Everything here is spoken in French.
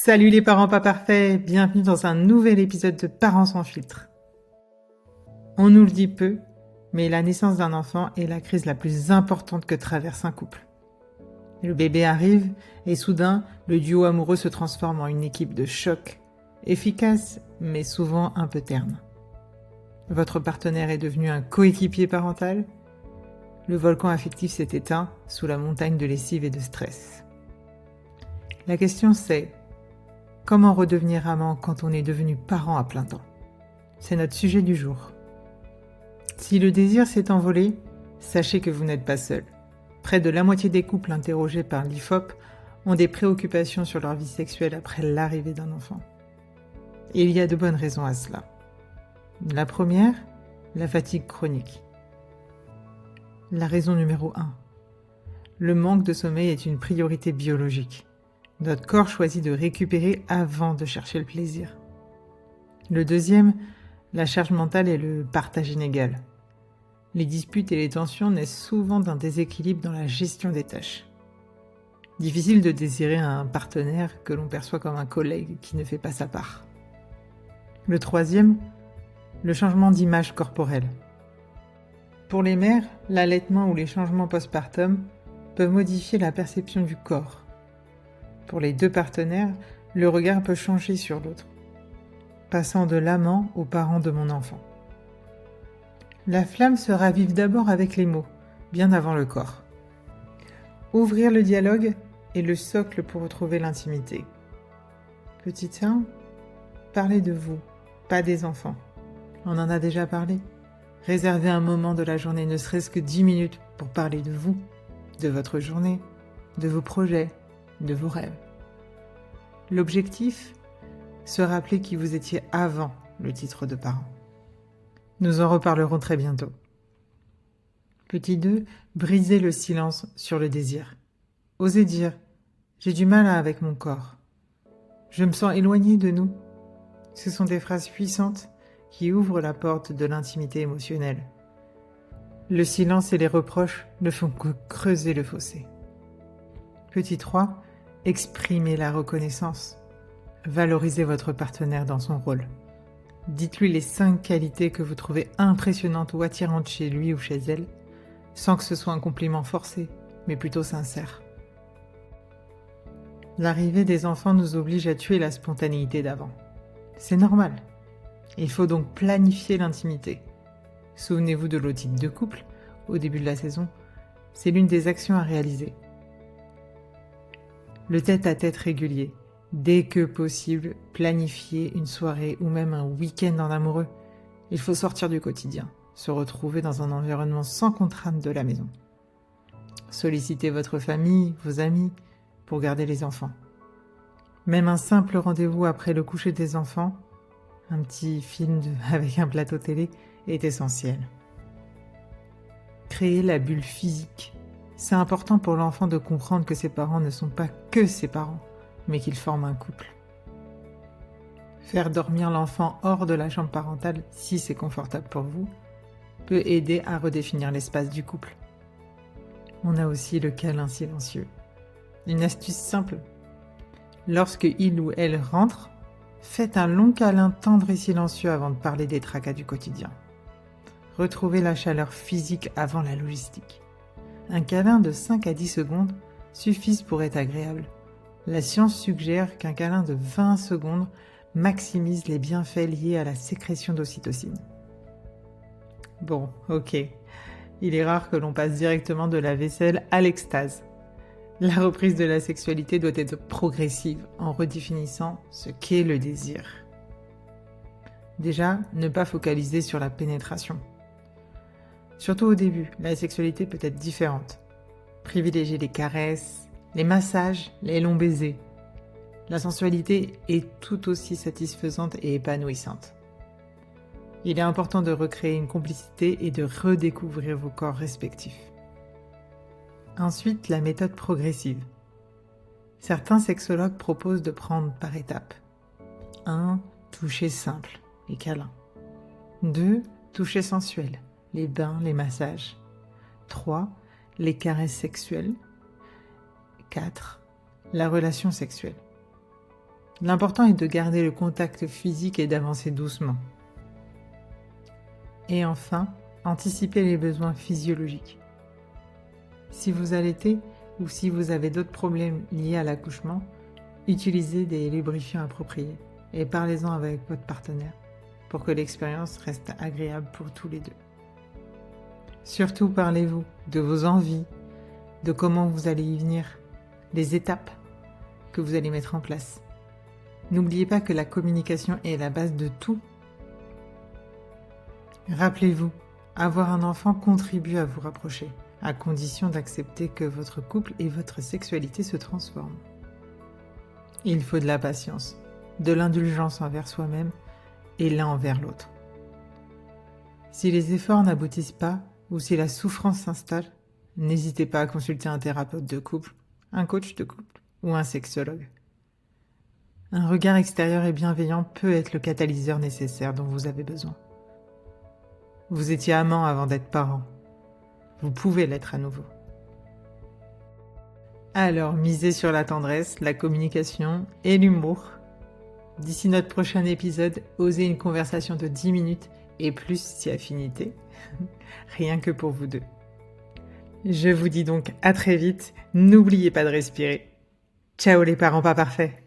Salut les parents pas parfaits, bienvenue dans un nouvel épisode de Parents sans filtre. On nous le dit peu, mais la naissance d'un enfant est la crise la plus importante que traverse un couple. Le bébé arrive et soudain, le duo amoureux se transforme en une équipe de choc, efficace mais souvent un peu terne. Votre partenaire est devenu un coéquipier parental. Le volcan affectif s'est éteint sous la montagne de lessive et de stress. La question c'est: comment redevenir amant quand on est devenu parent à plein temps? C'est notre sujet du jour. Si le désir s'est envolé, sachez que vous n'êtes pas seul. Près de la moitié des couples interrogés par l'IFOP ont des préoccupations sur leur vie sexuelle après l'arrivée d'un enfant. Et il y a de bonnes raisons à cela. La première, la fatigue chronique. La raison numéro 1. Le manque de sommeil est une priorité biologique. Notre corps choisit de récupérer avant de chercher le plaisir. Le deuxième, la charge mentale et le partage inégal. Les disputes et les tensions naissent souvent d'un déséquilibre dans la gestion des tâches. Difficile de désirer un partenaire que l'on perçoit comme un collègue qui ne fait pas sa part. Le troisième, le changement d'image corporelle. Pour les mères, l'allaitement ou les changements postpartum peuvent modifier la perception du corps. Pour les deux partenaires, le regard peut changer sur l'autre, passant de l'amant au parent de mon enfant. La flamme se ravive d'abord avec les mots, bien avant le corps. Ouvrir le dialogue est le socle pour retrouver l'intimité. Petit 1, parlez de vous, pas des enfants. On en a déjà parlé. Réservez un moment de la journée, ne serait-ce que 10 minutes, pour parler de vous, de votre journée, de vos projets, de vos rêves. L'objectif, se rappeler qui vous étiez avant le titre de parent. Nous en reparlerons très bientôt. Petit 2, brisez le silence sur le désir. Osez dire: j'ai du mal avec mon corps. Je me sens éloigné de nous. Ce sont des phrases puissantes qui ouvrent la porte de l'intimité émotionnelle. Le silence et les reproches ne font que creuser le fossé. Petit 3, exprimez la reconnaissance. Valorisez votre partenaire dans son rôle. Dites-lui les 5 qualités que vous trouvez impressionnantes ou attirantes chez lui ou chez elle, sans que ce soit un compliment forcé, mais plutôt sincère. L'arrivée des enfants nous oblige à tuer la spontanéité d'avant. C'est normal. Il faut donc planifier l'intimité. Souvenez-vous de l'otite de couple, au début de la saison. C'est l'une des actions à réaliser. Le tête-à-tête régulier. Dès que possible, planifier une soirée ou même un week-end en amoureux. Il faut sortir du quotidien, se retrouver dans un environnement sans contrainte de la maison. Sollicitez votre famille, vos amis, pour garder les enfants. Même un simple rendez-vous après le coucher des enfants, un petit film avec un plateau télé, est essentiel. Créer la bulle physique. C'est important pour l'enfant de comprendre que ses parents ne sont pas que ses parents, mais qu'ils forment un couple. Faire dormir l'enfant hors de la chambre parentale, si c'est confortable pour vous, peut aider à redéfinir l'espace du couple. On a aussi le câlin silencieux. Une astuce simple. Lorsque il ou elle rentre, faites un long câlin tendre et silencieux avant de parler des tracas du quotidien. Retrouvez la chaleur physique avant la logistique. Un câlin de 5 à 10 secondes suffit pour être agréable. La science suggère qu'un câlin de 20 secondes maximise les bienfaits liés à la sécrétion d'ocytocine. Bon, ok. Il est rare que l'on passe directement de la vaisselle à l'extase. La reprise de la sexualité doit être progressive en redéfinissant ce qu'est le désir. Déjà, ne pas focaliser sur la pénétration. Surtout au début, la sexualité peut être différente. Privilégiez les caresses, les massages, les longs baisers. La sensualité est tout aussi satisfaisante et épanouissante. Il est important de recréer une complicité et de redécouvrir vos corps respectifs. Ensuite, la méthode progressive. Certains sexologues proposent de prendre par étapes. 1. Toucher simple, les câlins. 2. Toucher sensuel, les bains, les massages. 3. Les caresses sexuelles. 4. La relation sexuelle. L'important est de garder le contact physique et d'avancer doucement. Et enfin, anticiper les besoins physiologiques. Si vous allaitez ou si vous avez d'autres problèmes liés à l'accouchement, utilisez des lubrifiants appropriés et parlez-en avec votre partenaire pour que l'expérience reste agréable pour tous les deux. Surtout parlez-vous de vos envies, de comment vous allez y venir, les étapes que vous allez mettre en place. N'oubliez pas que la communication est la base de tout. Rappelez-vous, avoir un enfant contribue à vous rapprocher, à condition d'accepter que votre couple et votre sexualité se transforment. Il faut de la patience, de l'indulgence envers soi-même et l'un envers l'autre. Si les efforts n'aboutissent pas ou si la souffrance s'installe, n'hésitez pas à consulter un thérapeute de couple, un coach de couple ou un sexologue. Un regard extérieur et bienveillant peut être le catalyseur nécessaire dont vous avez besoin. Vous étiez amant avant d'être parent. Vous pouvez l'être à nouveau. Alors, misez sur la tendresse, la communication et l'humour. D'ici notre prochain épisode, osez une conversation de 10 minutes et plus si affinité. Rien que pour vous deux. Je vous dis donc à très vite. N'oubliez pas de respirer. Ciao les parents pas parfaits.